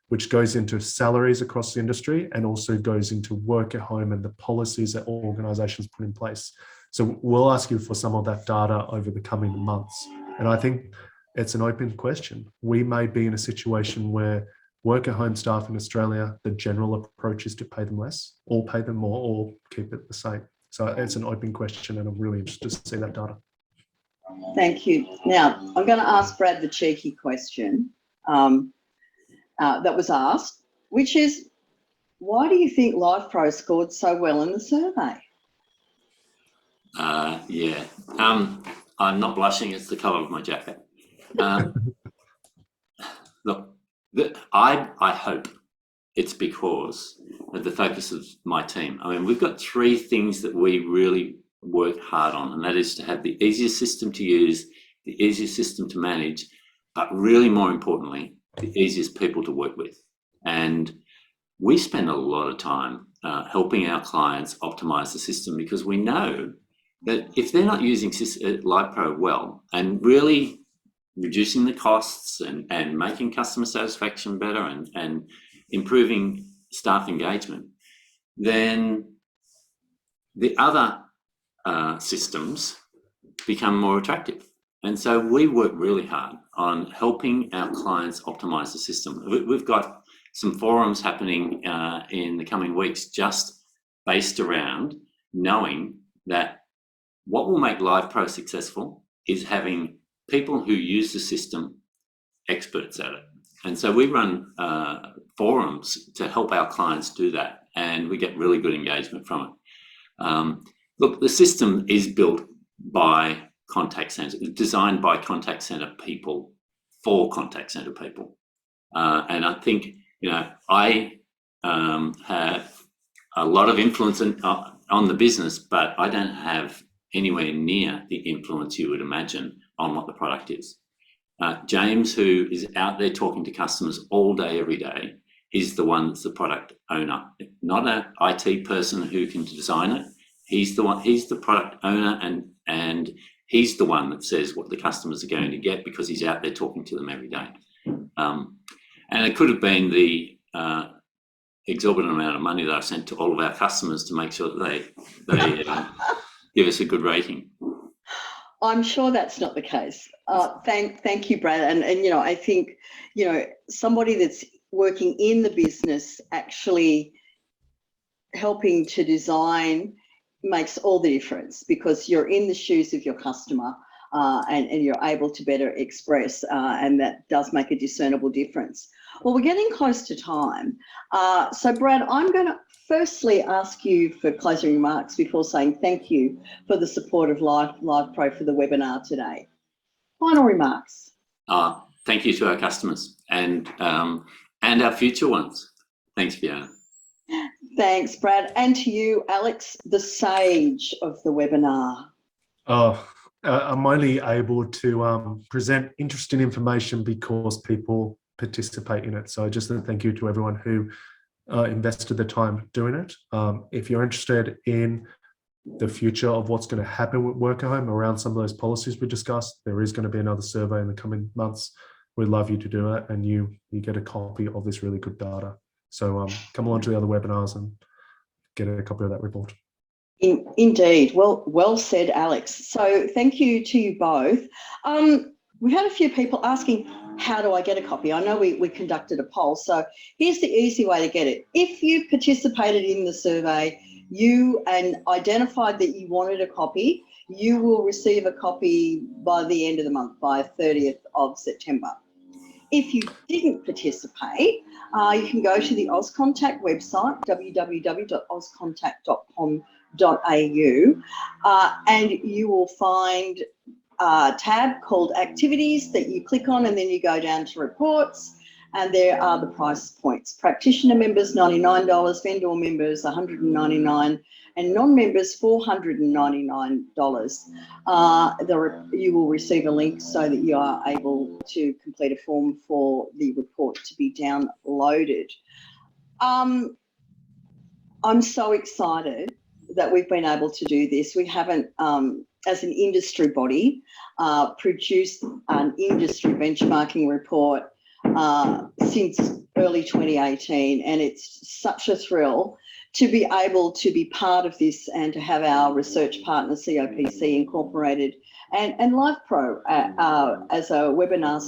which goes into salaries across the industry and also goes into work at home and the policies that organisations put in place. So we'll ask you for some of that data over the coming months. And I think it's an open question. We may be in a situation where work at home staff in Australia, the general approach is to pay them less or pay them more or keep it the same. So it's an open question and I'm really interested to see that data. Thank you. Now, I'm going to ask Brad the cheeky question that was asked, which is, why do you think LifePro scored so well in the survey? Yeah, I'm not blushing, it's the colour of my jacket. Look, I hope it's because of the focus of my team. I mean, we've got 3 things that we really work hard on, and that is to have the easiest system to use, the easiest system to manage, but really more importantly, the easiest people to work with. And we spend a lot of time helping our clients optimize the system, because we know that if they're not using LifePro well and really reducing the costs and making customer satisfaction better and improving staff engagement, then the other systems become more attractive. And so we work really hard on helping our clients optimize the system. We've got some forums happening in the coming weeks just based around knowing that what will make LifePro successful is having people who use the system experts at it. And so we run forums to help our clients do that, and we get really good engagement from it. Look, the system is built by contact centers, designed by contact center people for contact center people. And I think, I have a lot of influence on the business, but I don't have anywhere near the influence you would imagine on what the product is. James, who is out there talking to customers all day, every day, is the one that's the product owner, not an IT person who can design it. He's the product owner, and he's the one that says what the customers are going to get because he's out there talking to them every day. And it could have been the exorbitant amount of money that I've sent to all of our customers to make sure that they give us a good rating. I'm sure that's not the case. Thank you, Brad. And I think, somebody that's working in the business actually helping to design makes all the difference, because you're in the shoes of your customer and you're able to better express, and that does make a discernible difference. Well, we're getting close to time. So Brad, I'm going to firstly ask you for closing remarks before saying thank you for the support of LifePro for the webinar today. Final remarks. Thank you to our customers and our future ones. Thanks, Fiona. Thanks, Brad. And to you, Alex, the sage of the webinar. Oh, I'm only able to present interesting information because people participate in it. So just a thank you to everyone who invested the time doing it. If you're interested in the future of what's going to happen with work at home around some of those policies we discussed, there is going to be another survey in the coming months. We'd love you to do it, and you get a copy of this really good data. So come along to the other webinars and get a copy of that report. Indeed. Well said, Alex. So thank you to you both. We had a few people asking, how do I get a copy? I know we conducted a poll, so here's the easy way to get it. If you participated in the survey, and identified that you wanted a copy, you will receive a copy by the end of the month, by 30th of September. If you didn't participate, you can go to the Auscontact website, www.auscontact.com.au, and you will find a tab called Activities that you click on, and then you go down to Reports, and there are the price points. Practitioner members, $99, vendor members, $199, and non-members, $499. You will receive a link so that you are able to complete a form for the report to be downloaded. I'm so excited that we've been able to do this. We haven't, as an industry body, produced an industry benchmarking report since early 2018, and it's such a thrill to be able to be part of this and to have our research partner COPC Incorporated and LifePro as a webinar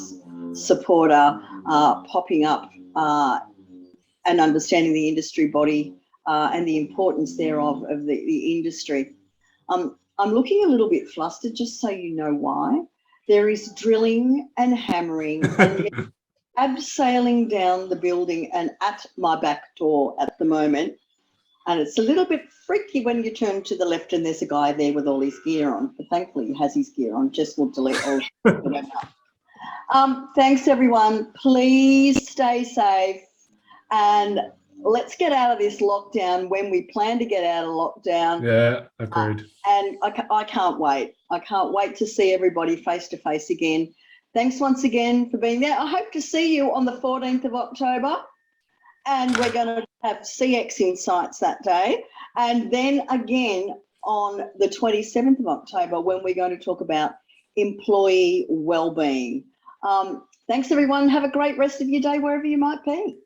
supporter popping up and understanding the industry body and the importance thereof of the industry. I'm looking a little bit flustered, just so you know why. There is drilling and hammering and abseiling down the building and at my back door at the moment. And it's a little bit freaky when you turn to the left and there's a guy there with all his gear on. But thankfully he has his gear on. Jess will delete all. Thanks, everyone. Please stay safe and let's get out of this lockdown when we plan to get out of lockdown. Yeah, agreed. And I can't wait. I can't wait to see everybody face to face again. Thanks once again for being there. I hope to see you on the 14th of October. And we're going to have CX Insights that day. And then again on the 27th of October when we're going to talk about employee wellbeing. Thanks, everyone. Have a great rest of your day wherever you might be.